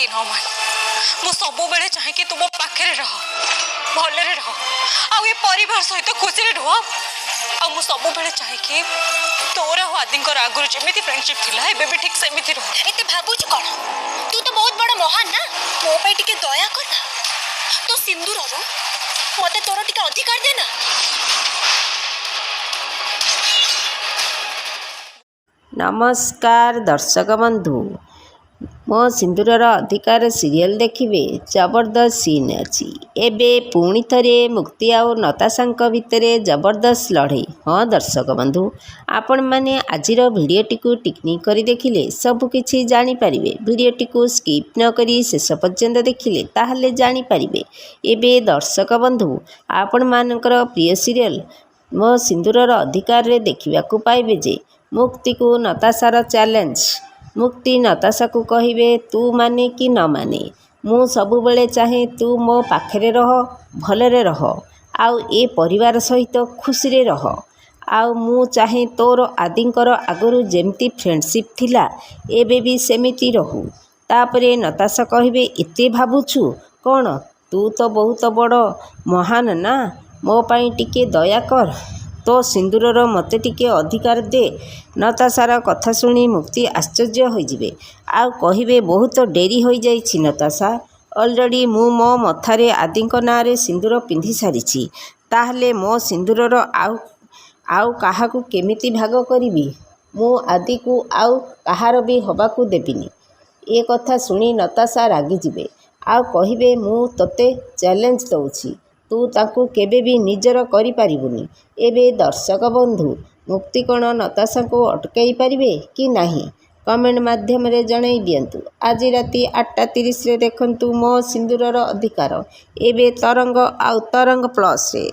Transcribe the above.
कि न मान मु सब बेले चाहे कि तुम पाखे रह भले रह आउ ये परिवार सहित खुशी रह मु सब बेले चाहे कि तोर आदिंकर आगुरी जमी फ्रेंडशिप थिला एबे भी ठीक सेमिति रह एते भाबुच कोन तू तो बहुत बड़ा महान ना मो पे टिके दया कर ना तो सिंदूर रो मते तोर टिके अधिकार दे ना। नमस्कार दर्शक बंधु मो सिंदूरर अधिकार सीरियल देखिए जबरदस्त सीन अच्छी एबे पुणी थरे मुक्ति आउ नताशा भितर जबरदस्त लड़े। हाँ दर्शक बंधु आपण मैंने आज भिडटी को टिकनिक कर देखिले सबकि जानीपर भिडटी को स्किप न करी शेष पर्यंत देखिले ताहले जानीपर। एबे दर्शक बंधु आपण मानकर प्रिय सीरियल मो सिंदूरर अधिकार रे देखा पाइबे जे मुक्ति को नताशार चैलेंज। मुक्ति नताशा को कहिबे तू माने कि न माने मु सबुबले चाहे तू मो पाखरे रह भलरे रह आउ ए परिवार सहित खुशी रे रह आउ मु चाहे तोर आदिंकर आगुरु जेमती फ्रेंडशिप थिला एबे भी सेमिति रहू। तापरे नताशा कहिबे एते भाबुछु कौन तू तो बहुत बड़ महान ना मो पाई टिके दया कर तो सिंदूरर मते टिके अधिकार दे। नताशार कथा शुणी मुक्ति आश्चर्य होइजिबे आउ कहिबे बहुत डेरी हो जाइछि नताशा ऑलरेडी मु मो मथारे आदिंक नारे सिंदूर पिंधि सारिछि ताहले मो सिंदूरर आउ काहाकू केमिति भाग करिबि मु आदि को आउ काहार भी हबाकू देबिनी। ए कथा शुणी नताशा रागिजिबे आउ कहिबे मु तोते चैलेंज दउछि तू ताकू केबे भी निजर करि पारिबुनी। एबे दर्शक बंधु मुक्ति कौन नताशा को अटकाई पारिबे कि नहीं कमेंट माध्यम रे जणाई दियंतु। आज राति 8:30 रे देखंतु मो सिंदूरर अधिकार एबे तरंग आउ तरंग प्लस रे।